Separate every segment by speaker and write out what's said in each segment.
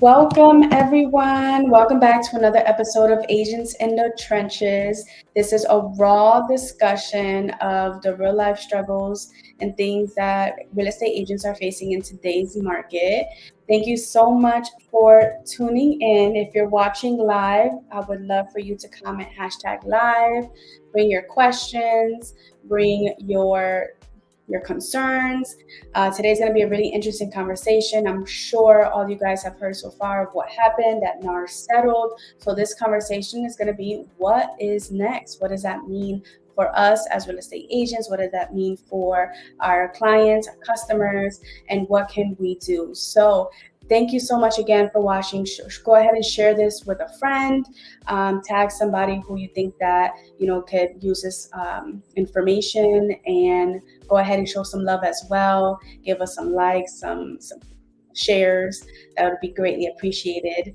Speaker 1: Welcome, everyone. Welcome back to another episode of Agents in the Trenches. This is a raw discussion of the real life struggles and things that real estate agents are facing in today's market. Thank you so much for tuning in. If you're watching live, I would love for you to comment #live, bring your questions, bring your concerns. Today's going to be a really interesting conversation. I'm sure all you guys have heard so far of what happened, that NAR settled. So this conversation is going to be, what is next? What does that mean for us as real estate agents? What does that mean for our clients, our customers, and what can we do? So thank you so much again for watching. Go ahead and share this with a friend. Tag somebody who you think that could use this information, and go ahead and show some love as well. Give us some likes, some shares. That would be greatly appreciated.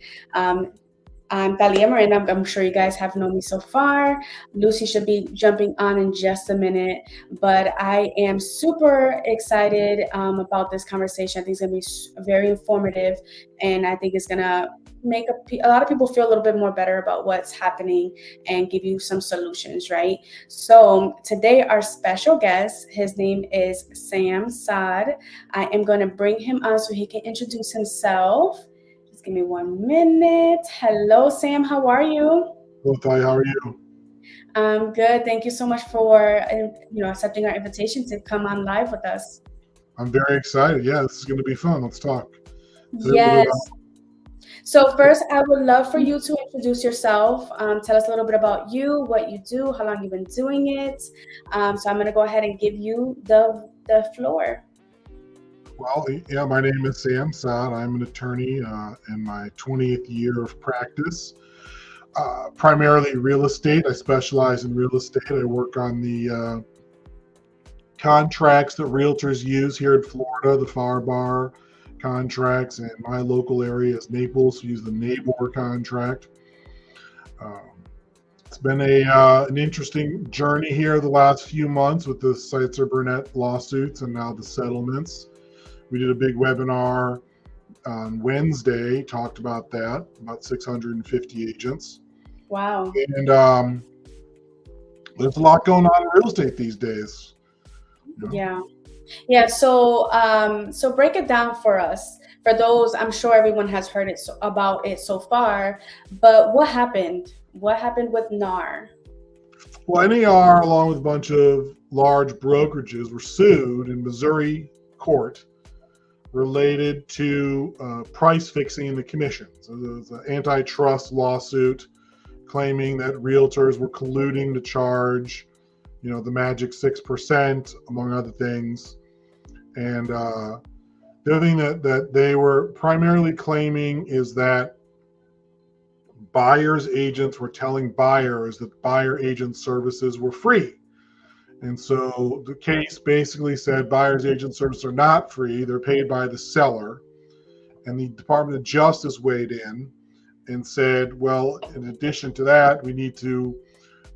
Speaker 1: I'm Thalia Miranda. I'm sure you guys have known me so far. Lucy should be jumping on in just a minute, but I am super excited about this conversation. I think it's going to be very informative, and I think it's going to make a lot of people feel a little bit more better about what's happening and give you some solutions, right? So today our special guest, his name is Sam Saad. I am going to bring him on so he can introduce himself. Give me 1 minute. Hello, Sam. How are you?
Speaker 2: Hello, Ty. How are you?
Speaker 1: I'm good. Thank you so much for accepting our invitation to come on live with us.
Speaker 2: I'm very excited. Yeah, this is going to be fun. Let's talk.
Speaker 1: Yes. So first, I would love for you to introduce yourself. Tell us a little bit about you, what you do, how long you've been doing it. So I'm going to go ahead and give you the floor.
Speaker 2: Well, yeah, my name is Sam Saad. I'm an attorney in my 20th year of practice, primarily real estate. I specialize in real estate. I work on the contracts that realtors use here in Florida, the FAR bar contracts, and my local area is Naples. We use the NABOR contract. It's been an interesting journey here the last few months with the Sitzer-Burnett lawsuits and now the settlements. We did a big webinar on Wednesday, talked about that, about 650 agents.
Speaker 1: Wow.
Speaker 2: And there's a lot going on in real estate these days.
Speaker 1: Yeah. So break it down for us. For those, I'm sure everyone has heard about it so far, but what happened? What happened with NAR?
Speaker 2: Well, NAR, along with a bunch of large brokerages, were sued in Missouri court related to price fixing in the commission. So there's an antitrust lawsuit claiming that realtors were colluding to charge, the magic 6%, among other things. And the other thing that they were primarily claiming is that buyers agents were telling buyers that buyer agent services were free. And so the case basically said buyer's agent services are not free. They're paid by the seller. And the Department of Justice weighed in and said, well, in addition to that, we need to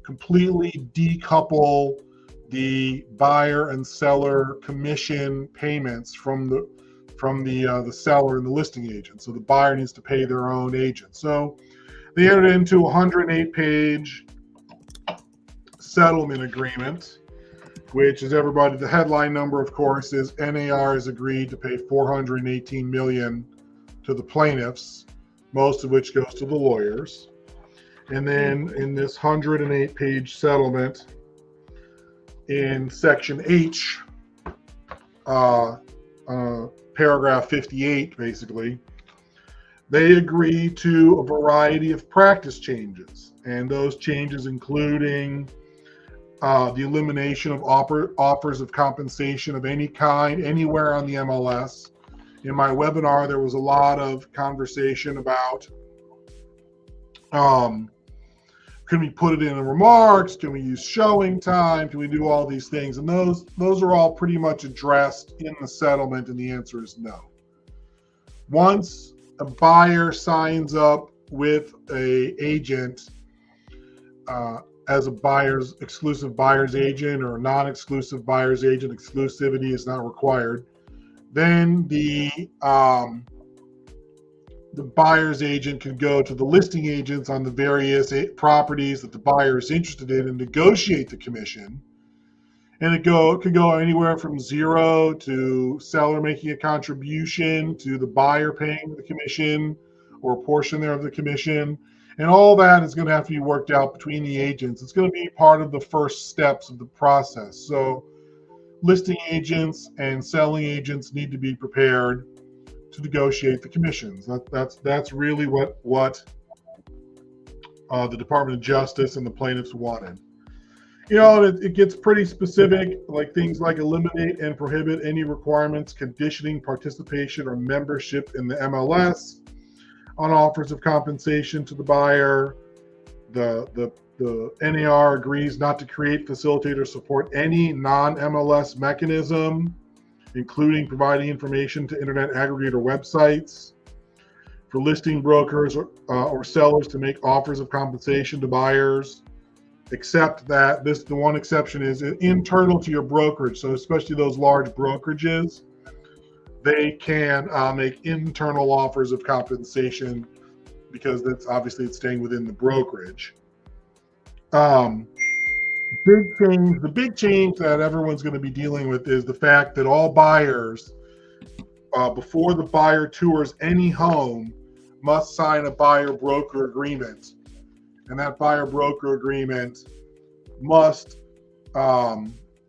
Speaker 2: completely decouple the buyer and seller commission payments from the seller and the listing agent. So the buyer needs to pay their own agent. So they entered into a 108-page settlement agreement, which is the headline number, of course, is NAR has agreed to pay $418 million to the plaintiffs, most of which goes to the lawyers. And then in this 108-page settlement, in Section H, paragraph 58, basically, they agree to a variety of practice changes. And those changes including the elimination of offers of compensation of any kind anywhere on the MLS. In my webinar, there was a lot of conversation about can we put it in the remarks? Can we use showing time? Can we do all these things? And those are all pretty much addressed in the settlement, and the answer is no. Once a buyer signs up with a agent as a exclusive buyer's agent or non-exclusive buyer's agent, exclusivity is not required, then the the buyer's agent can go to the listing agents on the various properties that the buyer is interested in and negotiate the commission. And it could go anywhere from 0 to seller making a contribution to the buyer paying the commission or a portion there of the commission. And all that is going to have to be worked out between the agents. It's going to be part of the first steps of the process. So listing agents and selling agents need to be prepared to negotiate the commissions. That's really what the Department of Justice and the plaintiffs wanted. It gets pretty specific, like things like eliminate and prohibit any requirements conditioning participation or membership in the MLS on offers of compensation to the buyer. The NAR agrees not to create, facilitate, or support any non-MLS mechanism, including providing information to internet aggregator websites, for listing brokers or sellers to make offers of compensation to buyers, except that the one exception is internal to your brokerage. So especially those large brokerages, they can make internal offers of compensation because it's staying within the brokerage. The big change that everyone's going to be dealing with is the fact that all buyers, before the buyer tours any home, must sign a buyer-broker agreement. And that buyer-broker agreement must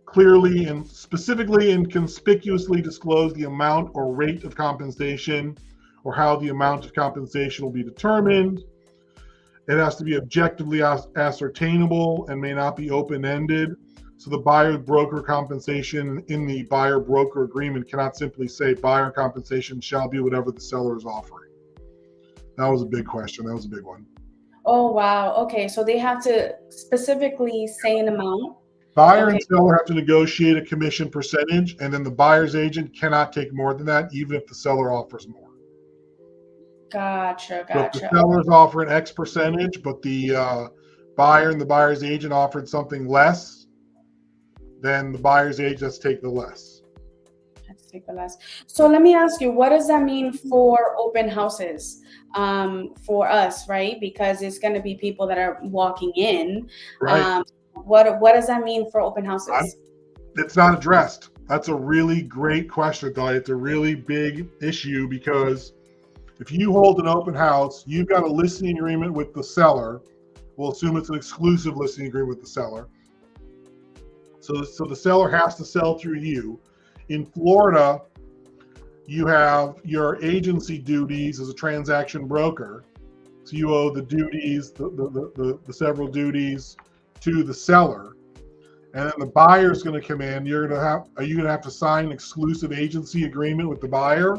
Speaker 2: clearly and specifically and conspicuously disclose the amount or rate of compensation or how the amount of compensation will be determined. It has to be objectively ascertainable and may not be open-ended. So the buyer-broker compensation in the buyer-broker agreement cannot simply say buyer compensation shall be whatever the seller is offering. That was a big question. That was a big one.
Speaker 1: Oh, wow. Okay, so they have to specifically say an amount?
Speaker 2: Buyer and seller have to negotiate a commission percentage, and then the buyer's agent cannot take more than that, even if the seller offers more.
Speaker 1: Gotcha.
Speaker 2: So if the seller's offering X percentage, but the buyer and the buyer's agent offered something less, then the buyer's agent has to take the less.
Speaker 1: So let me ask you, what does that mean for open houses for us, right? Because it's going to be people that are walking in.
Speaker 2: Right.
Speaker 1: What does that mean for open houses?
Speaker 2: It's not addressed. That's a really great question, though. It's a really big issue because if you hold an open house, you've got a listing agreement with the seller. We'll assume it's an exclusive listing agreement with the seller. So the seller has to sell through you. In Florida, you have your agency duties as a transaction broker. So you owe the duties, the several duties to the seller. And then the buyer's going to come in. Are you going to have to sign an exclusive agency agreement with the buyer?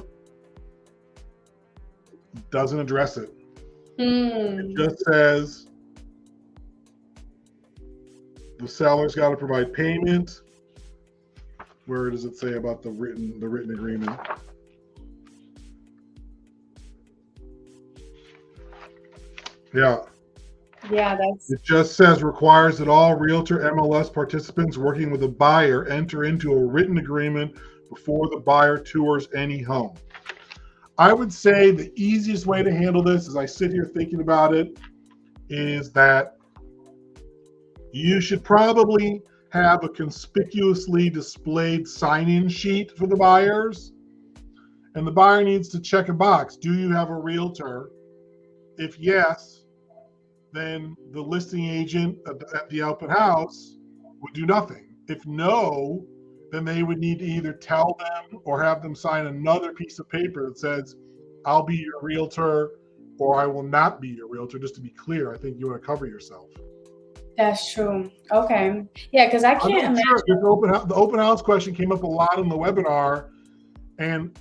Speaker 2: It doesn't address it. It just says the seller's got to provide payment. Where does it say about the written agreement?
Speaker 1: Yeah,
Speaker 2: it just says requires that all Realtor MLS participants working with a buyer enter into a written agreement before the buyer tours any home. I would say the easiest way to handle this, as I sit here thinking about it, is that you should probably have a conspicuously displayed sign-in sheet for the buyers. And the buyer needs to check a box. Do you have a realtor? If yes, then the listing agent at the open house would do nothing. If no, then they would need to either tell them or have them sign another piece of paper that says, I'll be your realtor or I will not be your realtor. Just to be clear, I think you want to cover yourself.
Speaker 1: That's true. Okay. Yeah, because I can't imagine.
Speaker 2: The open house question came up a lot in the webinar, and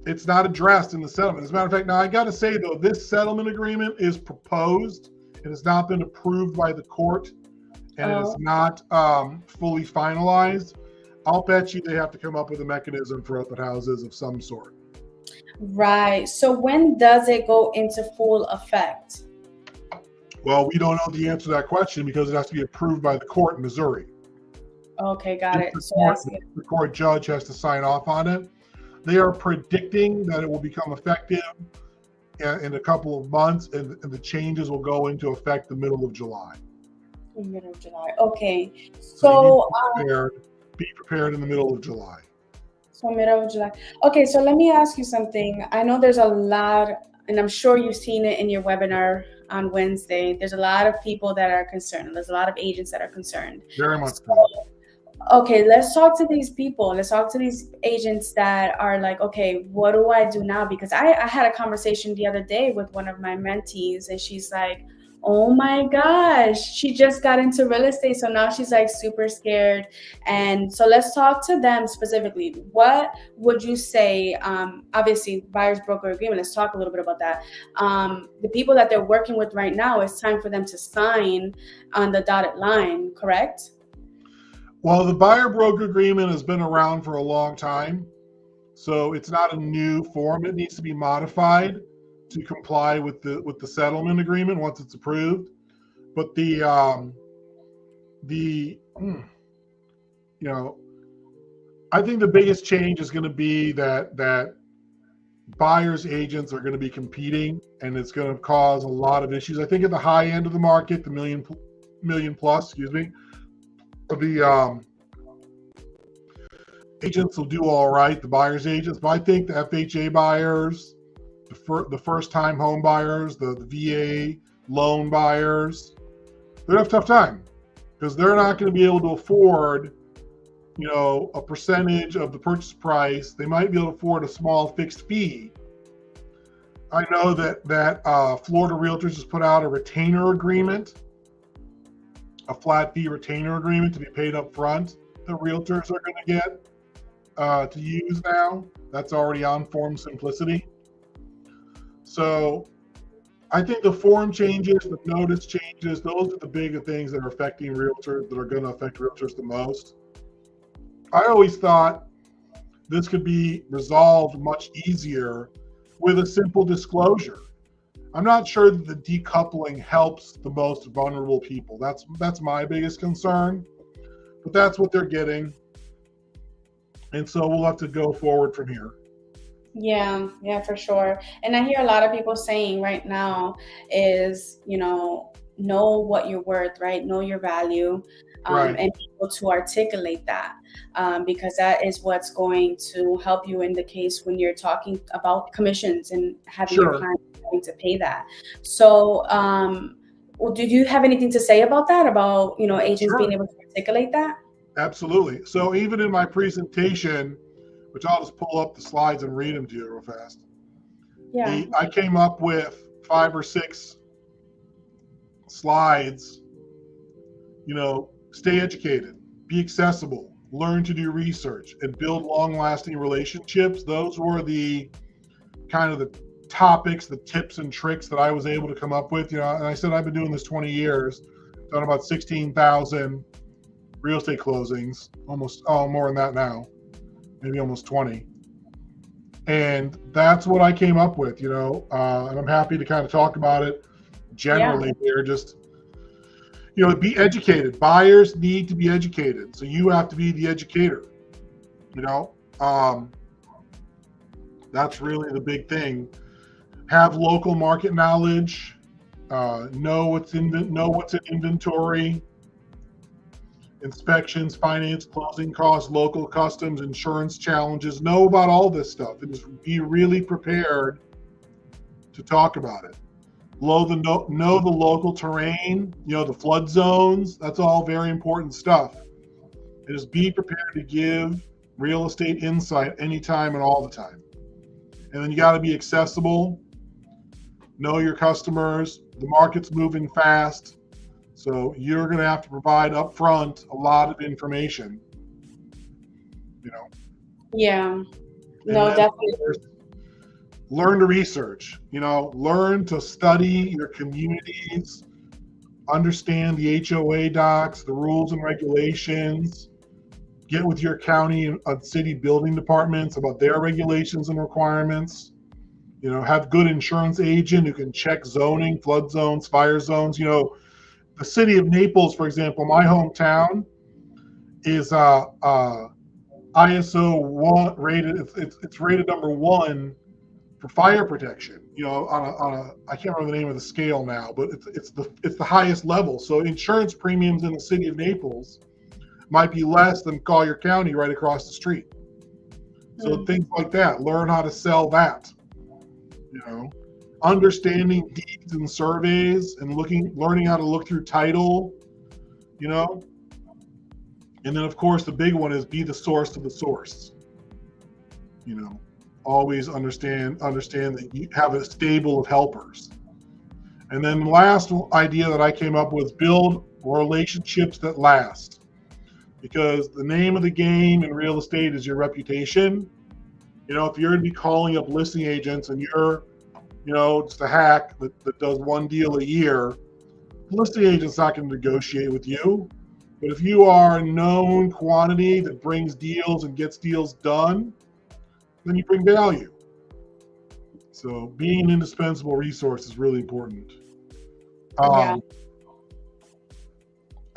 Speaker 2: it's not addressed in the settlement. As a matter of fact, now I got to say, though, this settlement agreement is proposed. It has not been approved by the court, and it is not fully finalized. I'll bet you they have to come up with a mechanism for open houses of some sort.
Speaker 1: Right. So when does it go into full effect?
Speaker 2: Well, we don't know the answer to that question because it has to be approved by the court in Missouri.
Speaker 1: Okay, got it.
Speaker 2: The court judge has to sign off on it. They are predicting that it will become effective in a couple of months, and the changes will go into effect the middle of July.
Speaker 1: Middle of July. Okay.
Speaker 2: So you need
Speaker 1: So,
Speaker 2: to be prepared in the middle of July.
Speaker 1: so middle of July. Okay, so let me ask you something. I know there's a lot, and I'm sure you've seen it in your webinar on Wednesday. There's a lot of people that are concerned. There's a lot of agents that are concerned.
Speaker 2: Very much
Speaker 1: So,
Speaker 2: so.
Speaker 1: okay, let's talk to these people. Let's talk to these agents that are like, okay, what do I do now? Because I had a conversation the other day with one of my mentees, and she's like, oh my gosh, she just got into real estate. So now she's like super scared. And so let's talk to them specifically. What would you say? Obviously, buyer's broker agreement, let's talk a little bit about that. The people that they're working with right now, it's time for them to sign on the dotted line, correct?
Speaker 2: Well, the buyer broker agreement has been around for a long time, so it's not a new form. It needs to be modified to comply with the settlement agreement once it's approved. But I think the biggest change is going to be that buyers agents are going to be competing, and it's going to cause a lot of issues. I think at the high end of the market, the million plus, the agents will do all right, the buyers agents, but I think the FHA buyers, the first-time home buyers, the VA loan buyers, they're gonna have a tough time because they're not going to be able to afford, a percentage of the purchase price. They might be able to afford a small fixed fee. I know that Florida Realtors has put out a retainer agreement, a flat fee retainer agreement to be paid up front that realtors are going to get to use now. That's already on Form Simplicity. So I think the form changes, the notice changes, those are the big things that are affecting realtors, that are going to affect realtors the most. I always thought this could be resolved much easier with a simple disclosure. I'm not sure that the decoupling helps the most vulnerable people. That's my biggest concern, but that's what they're getting. And so we'll have to go forward from here.
Speaker 1: Yeah, for sure. And I hear a lot of people saying right now is, know what you're worth, right? Know your value,
Speaker 2: Right.
Speaker 1: and be able to articulate that, because that is what's going to help you in the case when you're talking about commissions and having your
Speaker 2: Sure.
Speaker 1: clients having to pay that. So, well, did you have anything to say about that? About, agents being
Speaker 2: Sure.
Speaker 1: able to articulate that?
Speaker 2: Absolutely. So even in my presentation, which I'll just pull up the slides and read them to you real fast.
Speaker 1: Yeah.
Speaker 2: I came up with 5 or 6 slides. Stay educated, be accessible, learn to do research, and build long-lasting relationships. Those were the kind of the topics, the tips and tricks that I was able to come up with. And I said I've been doing this 20 years, done about 16,000 real estate closings, more than that now, maybe almost 20. And that's what I came up with, and I'm happy to kind of talk about it generally here. Just, be educated. Buyers need to be educated. So you have to be the educator, that's really the big thing. Have local market knowledge, know what's in inventory, inspections, finance, closing costs, local customs, insurance challenges. Know about all this stuff and just be really prepared to talk about it. Know the local terrain, the flood zones. That's all very important stuff. And just be prepared to give real estate insight anytime and all the time. And then you got to be accessible. Know your customers. The market's moving fast. So you're going to have to provide upfront a lot of information,
Speaker 1: Yeah. No, definitely.
Speaker 2: Learn to research, learn to study your communities, understand the HOA docs, the rules and regulations, get with your county and city building departments about their regulations and requirements, have good insurance agent who can check zoning, flood zones, fire zones. The city of Naples, for example, my hometown, is ISO 1 rated. It's rated number 1 for fire protection, on a I can't remember the name of the scale now, but it's the highest level. So insurance premiums in the city of Naples might be less than Collier County right across the street. So things like that, learn how to sell that, understanding deeds and surveys and learning how to look through title, and then of course the big one is be the source to the source. Always understand that you have a stable of helpers. And then the last idea that I came up with, build relationships that last. Because the name of the game in real estate is your reputation. If you're going to be calling up listing agents and you're, just a hack that does one deal a year, the listing agent's not going to negotiate with you. But if you are a known quantity that brings deals and gets deals done, then you bring value. So being an indispensable resource is really important. I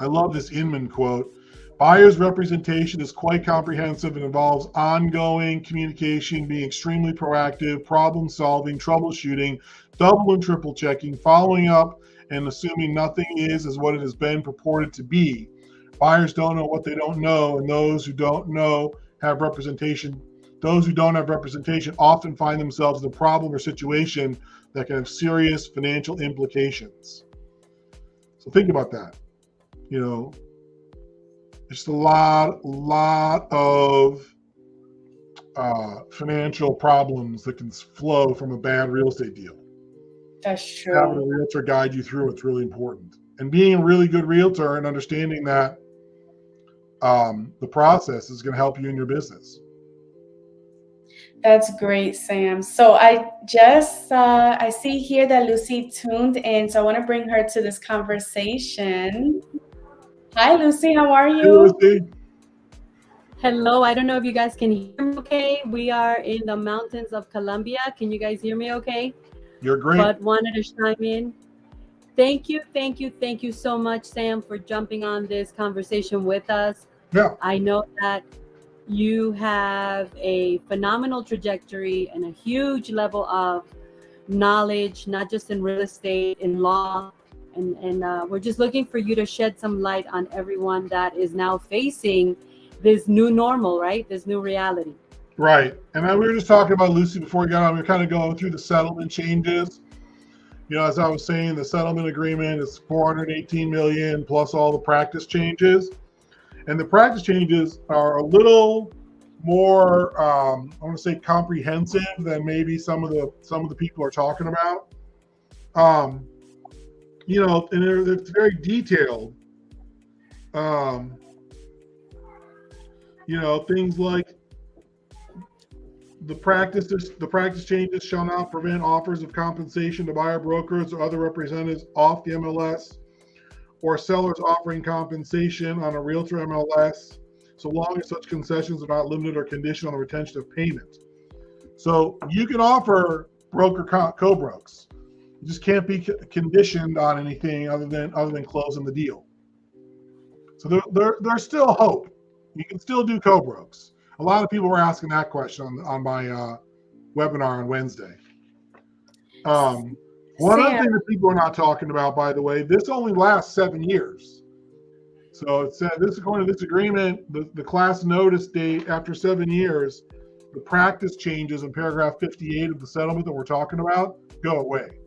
Speaker 2: love this Inman quote. Buyer's representation is quite comprehensive and involves ongoing communication, being extremely proactive, problem solving, troubleshooting, double and triple checking, following up, and assuming nothing is as what it has been purported to be. Buyers don't know what they don't know, and those who don't know have representation. Those who don't have representation often find themselves in a problem or situation that can have serious financial implications. So think about that. It's a lot of financial problems that can flow from a bad real estate deal.
Speaker 1: That's true.
Speaker 2: Having a realtor guide you through it's really important. And being a really good realtor and understanding that the process is going to help you in your business.
Speaker 1: That's great, Sam. So I just, I see here that Lucy tuned in, so I want to bring her to this conversation. Hi, Lucy, how are you?
Speaker 2: Hey, Lucy.
Speaker 3: Hello, I don't know if you guys can hear me okay. We are in the mountains of Colombia. Can you guys hear me okay?
Speaker 2: You're great.
Speaker 3: But wanted to chime in. Thank you so much, Sam, for jumping on this conversation with us.
Speaker 2: Yeah.
Speaker 3: I know that you have a phenomenal trajectory and a huge level of knowledge, not just in real estate, in law. And we're just looking for you to shed some light on everyone that is now facing this new normal, right? This new reality.
Speaker 2: Right. And we were just talking about, Lucy, before we got on, we were kind of going through the settlement changes. As I was saying, the settlement agreement is $418 million plus all the practice changes. And the practice changes are a little more, I want to say, comprehensive than maybe some of the people are talking about. And it's very detailed. Things like the practice changes shall not prevent offers of compensation to buyer brokers or other representatives off the MLS or sellers offering compensation on a realtor MLS, so long as such concessions are not limited or conditioned on the retention of payment. So you can offer broker co-brokes. You just can't be conditioned on anything other than closing the deal. So there's still hope. You can still do co-brokes. A lot of people were asking that question on my webinar on Wednesday. One other thing that people are not talking about, by the way, this only lasts 7 years. So it said, this according to this agreement, the class notice date after 7 years, the practice changes in paragraph 58 of the settlement that we're talking about go away.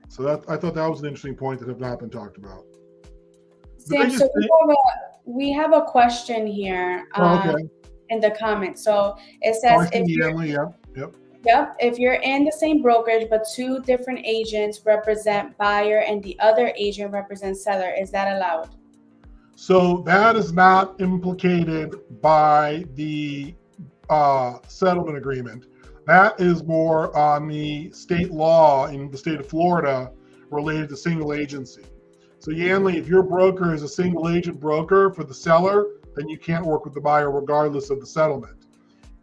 Speaker 2: So I thought that was an interesting point that have not been talked about.
Speaker 1: Sam, so we have a question here in the comments. So it says, if you're in the same brokerage, but two different agents represent buyer and the other agent represents seller, is that allowed?
Speaker 2: So that is not implicated by the settlement agreement. That is more on the state law in the state of Florida related to single agency. So Yanli, if your broker is a single agent broker for the seller, then you can't work with the buyer regardless of the settlement.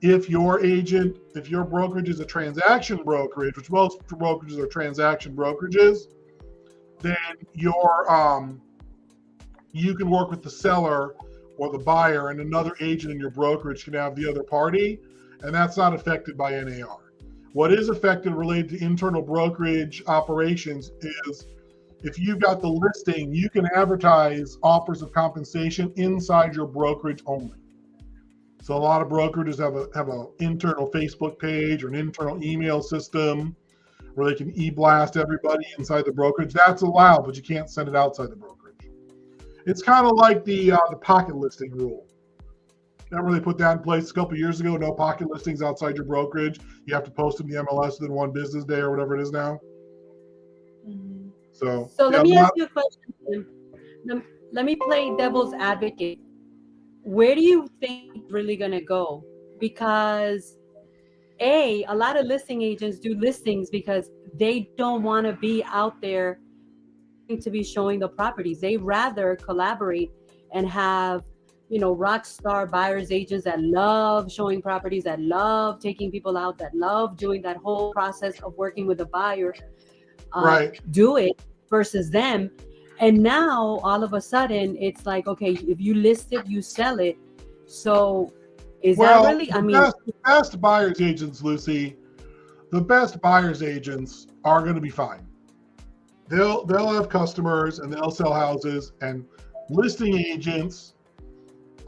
Speaker 2: If your brokerage is a transaction brokerage, which most brokerages are transaction brokerages, then you can work with the seller or the buyer, and another agent in your brokerage can have the other party. and that's not affected by NAR. What is affected related to internal brokerage operations is if you've got the listing, you can advertise offers of compensation inside your brokerage only. So a lot of brokerages have a internal Facebook page or an internal email system where they can e-blast everybody inside the brokerage. That's allowed, but you can't send it outside the brokerage. It's kind of like the pocket listing rule. Remember they put that in place a couple of years ago? No pocket listings outside your brokerage. You have to post them in the MLS within 1 business day or whatever it is now.
Speaker 3: Mm-hmm.
Speaker 2: So
Speaker 3: let me ask you a question. Let me play devil's advocate. Where do you think it's really going to go? Because a lot of listing agents do listings because they don't want to be out there to be showing the properties. They rather collaborate and have, rock star buyers agents that love showing properties, that love taking people out, that love doing that whole process of working with a buyer.
Speaker 2: Right.
Speaker 3: Do it versus them. And now all of a sudden it's like, okay, if you list it, you sell it. So is that really,
Speaker 2: the best buyer's agents, Lucy, the best buyer's agents are going to be fine. They'll have customers and they'll sell houses, and listing agents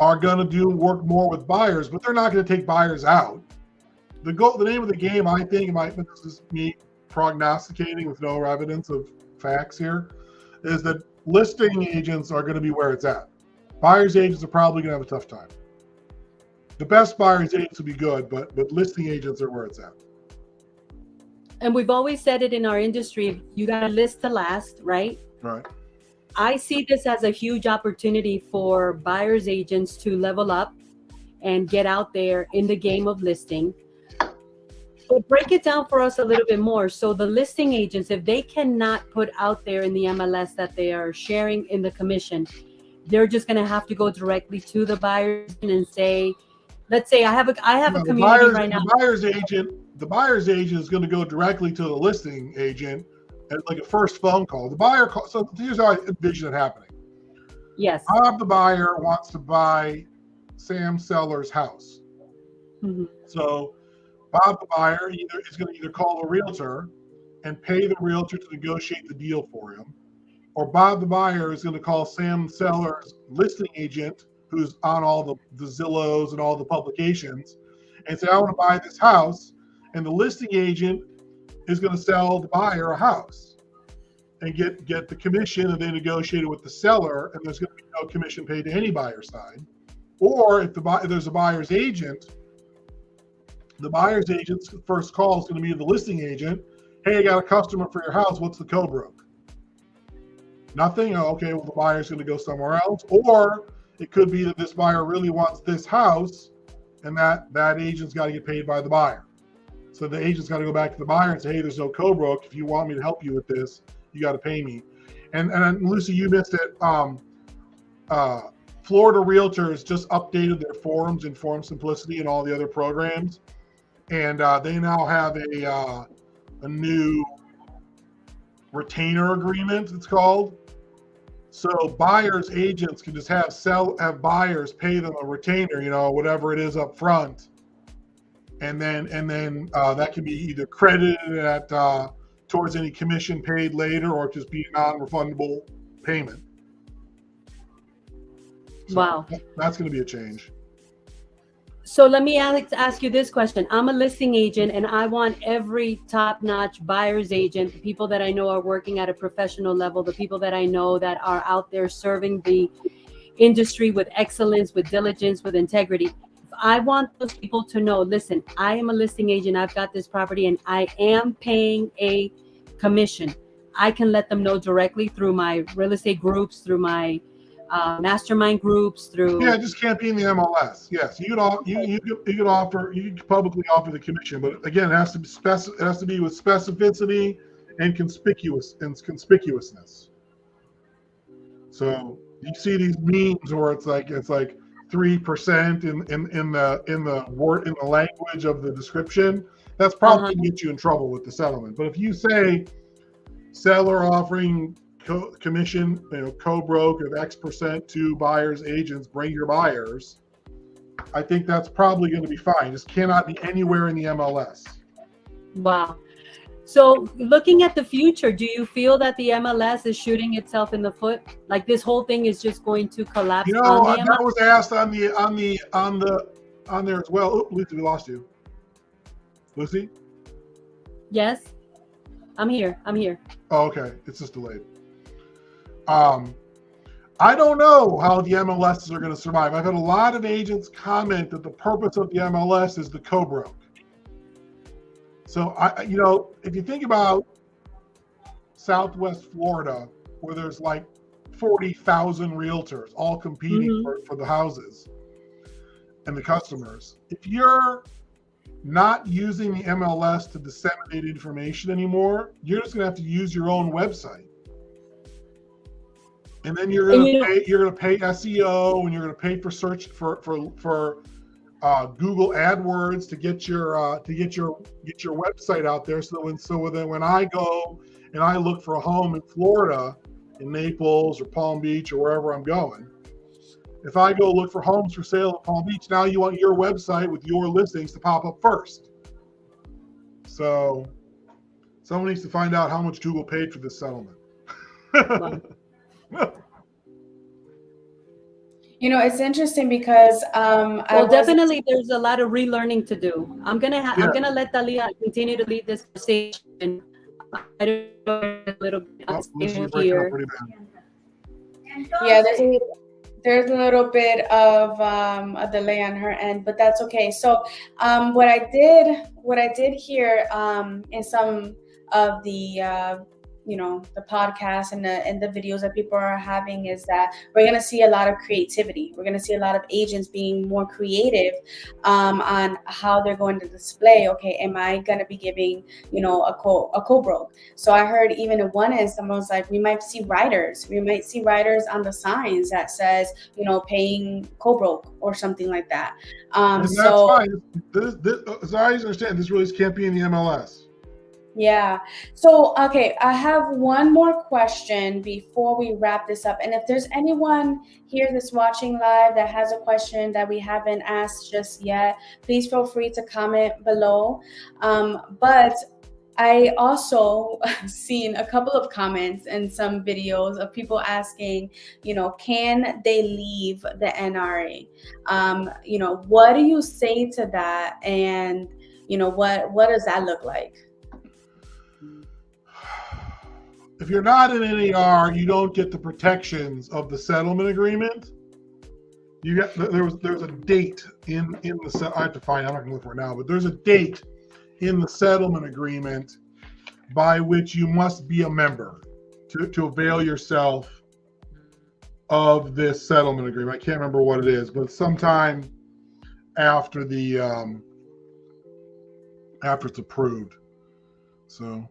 Speaker 2: are going to work more with buyers, but they're not going to take buyers out. The name of the game, I think, this is me prognosticating with no evidence of facts here, is that listing agents are going to be where it's at. Buyer's agents are probably going to have a tough time. The best buyer's agents will be good, but listing agents are where it's at.
Speaker 3: And we've always said it in our industry, you got to list to last, right?
Speaker 2: Right.
Speaker 3: I see this as a huge opportunity for buyer's agents to level up and get out there in the game of listing. But break it down for us a little bit more. So the listing agents, if they cannot put out there in the MLS that they are sharing in the commission, they're just going to have to go directly to the buyers and say, let's say I have a community right now.
Speaker 2: The buyer's agent is going to go directly to the listing agent at like a first phone call. The buyer call. So here's how I envision it happening.
Speaker 3: Yes.
Speaker 2: Bob, the buyer, wants to buy Sam Seller's house.
Speaker 3: Mm-hmm.
Speaker 2: So Bob, the buyer, is going to either call the realtor and pay the realtor to negotiate the deal for him, or Bob, the buyer, is going to call Sam Seller's listing agent, who's on all the Zillows and all the publications, and say, I want to buy this house. And the listing agent is going to sell the buyer a house and get the commission, and they negotiate it with the seller, and there's going to be no commission paid to any buyer side. Or if there's a buyer's agent, the buyer's agent's first call is going to be to the listing agent. Hey, I got a customer for your house. What's the co-broke? Nothing? Oh, okay, well, the buyer's going to go somewhere else. Or it could be that this buyer really wants this house, and that agent's got to get paid by the buyer. So the agent's got to go back to the buyer and say, hey, there's no co-broke. If you want me to help you with this, you got to pay me. And Lucy, you missed it. Florida Realtors just updated their forums in Form Simplicity and all the other programs. And they now have a new retainer agreement, it's called. So buyers agents can just have buyers pay them a retainer, whatever it is up front. And then that can be either credited at towards any commission paid later, or just be a non-refundable payment. So
Speaker 3: wow,
Speaker 2: that's going to be a change.
Speaker 3: So let me ask you this question. I'm a listing agent, and I want every top-notch buyer's agent, the people that I know are working at a professional level, the people that I know that are out there serving the industry with excellence, with diligence, with integrity. I want those people to know, listen, I am a listing agent. I've got this property and I am paying a commission. I can let them know directly through my real estate groups, through my mastermind groups, through.
Speaker 2: Yeah, it just can't be in the MLS. Yes, you could publicly offer the commission, but again, it has to be with specificity and conspicuousness. So you see these memes where it's like 3% in the language of the description. That's probably going to get you in trouble with the settlement. But if you say seller offering commission, co-broke of X% to buyers agents, bring your buyers, I think that's probably going to be fine. Just cannot be anywhere in the MLS.
Speaker 3: Wow. So looking at the future, do you feel that the MLS is shooting itself in the foot? Like this whole thing is just going to collapse on the
Speaker 2: That
Speaker 3: MLS?
Speaker 2: was asked on there as well. Oh, Lucy, we lost you. Lucy?
Speaker 3: Yes, I'm here.
Speaker 2: Oh, okay. It's just delayed. I don't know how the MLSs are going to survive. I've had a lot of agents comment that the purpose of the MLS is the co-broke. So, if you think about Southwest Florida, where there's like 40,000 realtors all competing for the houses and the customers, if you're not using the MLS to disseminate information anymore, you're just going to have to use your own website. And then you're going to pay SEO, and you're going to pay for search for Google AdWords to get your website out there. So then when I go and I look for a home in Florida, in Naples or Palm Beach or wherever I'm going, if I go look for homes for sale in Palm Beach, now you want your website with your listings to pop up first. So someone needs to find out how much Google paid for this settlement.
Speaker 1: It's interesting because
Speaker 3: definitely there's a lot of relearning to do. I'm gonna let Talia continue to lead this conversation. I don't know a little bit here.
Speaker 1: Yeah, there's a little bit of a delay on her end, but that's okay. So what I did here in some of the the podcasts and the videos that people are having is that we're going to see a lot of creativity. We're going to see a lot of agents being more creative on how they're going to display. Okay, am I going to be giving a co-broke? So I heard even in one end, someone was like, we might see riders on the signs that says paying co-broke or something like that.
Speaker 2: And that's fine. This, as I understand, this really can't be in the MLS.
Speaker 1: Yeah. So, okay, I have one more question before we wrap this up. And if there's anyone here that's watching live that has a question that we haven't asked just yet, please feel free to comment below. But I also seen a couple of comments and some videos of people asking, can they leave the NRA? What do you say to that? And, what does that look like?
Speaker 2: If you're not in NAR, you don't get the protections of the settlement agreement. There's a date in the I have to find. I'm not going to look for it now, but there's a date in the settlement agreement by which you must be a member to avail yourself of this settlement agreement. I can't remember what it is, but sometime after after it's approved. So.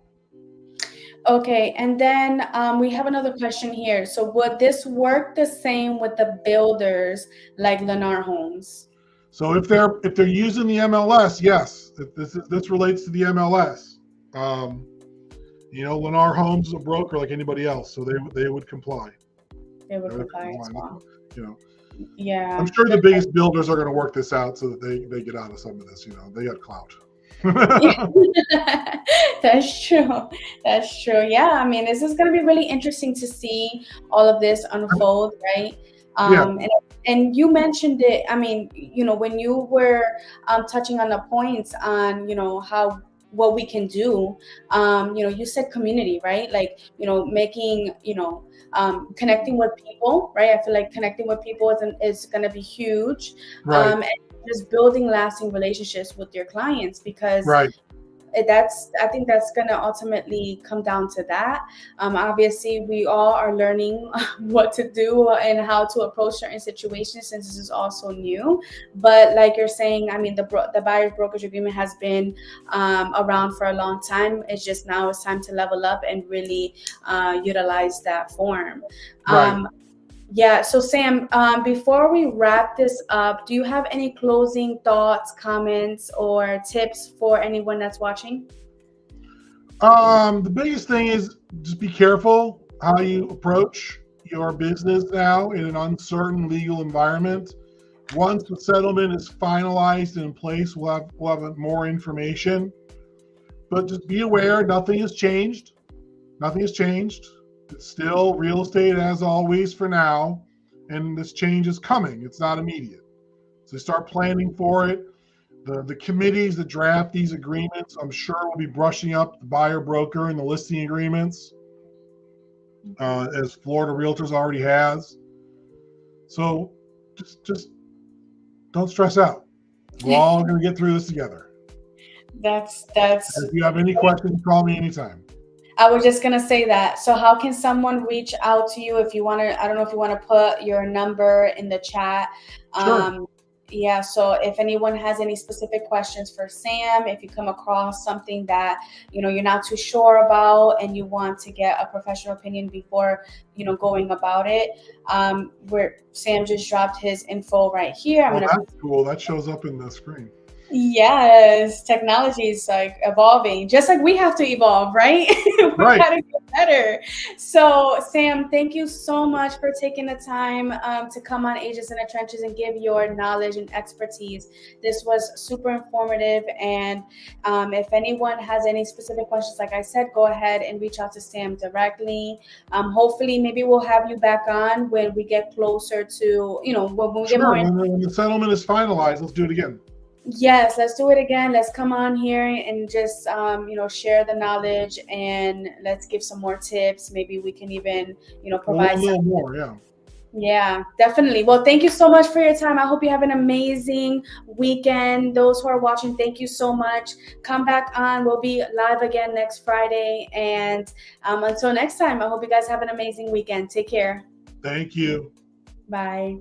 Speaker 1: Okay, and then we have another question here. So would this work the same with the builders like Lennar Homes?
Speaker 2: So if they're using the MLS, yes, this relates to the MLS. Lennar Homes is a broker like anybody else, so they would comply.
Speaker 1: They would comply as well. Yeah.
Speaker 2: I'm sure the biggest builders are going to work this out so that they get out of some of this. They got clout.
Speaker 1: That's true. Yeah, I mean, this is going to be really interesting to see all of this unfold, right? And you mentioned it. I mean, when you were touching on the points on what we can do, you said community, right? Like making connecting with people, right? I feel like connecting with people is going to be huge,
Speaker 2: right.
Speaker 1: And just building lasting relationships with your clients, because
Speaker 2: right.
Speaker 1: I think that's going to ultimately come down to that. Obviously, we all are learning what to do and how to approach certain situations since this is also new. But like you're saying, I mean, the buyer's brokerage agreement has been around for a long time. It's just now it's time to level up and really utilize that form.
Speaker 2: Right.
Speaker 1: Yeah. So Sam, before we wrap this up, do you have any closing thoughts, comments, or tips for anyone that's watching?
Speaker 2: The biggest thing is just be careful how you approach your business now in an uncertain legal environment. Once the settlement is finalized and in place, we'll have more information. But just be aware, nothing has changed. Nothing has changed. It's still real estate as always for now, and this change is coming. It's not immediate. So start planning for it. The committees that draft these agreements, I'm sure will be brushing up the buyer broker and the listing agreements, as Florida Realtors already has. So just don't stress out. We're all going to get through this together.
Speaker 1: That's.
Speaker 2: If you have any questions, call me anytime.
Speaker 1: I was just gonna say that. So how can someone reach out to you if you want to? I don't know if you want to put your number in the chat.
Speaker 2: Sure.
Speaker 1: Yeah. So if anyone has any specific questions for Sam, if you come across something that you're not too sure about and you want to get a professional opinion before going about it, where Sam just dropped his info right here.
Speaker 2: That's cool. That shows up in the screen.
Speaker 1: Yes, technology is like evolving, just like we have to evolve, right? We
Speaker 2: Right.
Speaker 1: gotta get better. So, Sam, thank you so much for taking the time to come on Agents in the Trenches and give your knowledge and expertise. This was super informative. And if anyone has any specific questions, like I said, go ahead and reach out to Sam directly. Hopefully, maybe we'll have you back on when we get closer to, when we get more.
Speaker 2: When the settlement is finalized, let's do it again.
Speaker 1: Yes, let's do it again. Let's come on here and just, share the knowledge, and let's give some more tips. Maybe we can even, provide
Speaker 2: a little more. Yeah.
Speaker 1: Yeah, definitely. Well, thank you so much for your time. I hope you have an amazing weekend. Those who are watching, thank you so much. Come back on. We'll be live again next Friday. And until next time, I hope you guys have an amazing weekend. Take care.
Speaker 2: Thank you.
Speaker 1: Bye.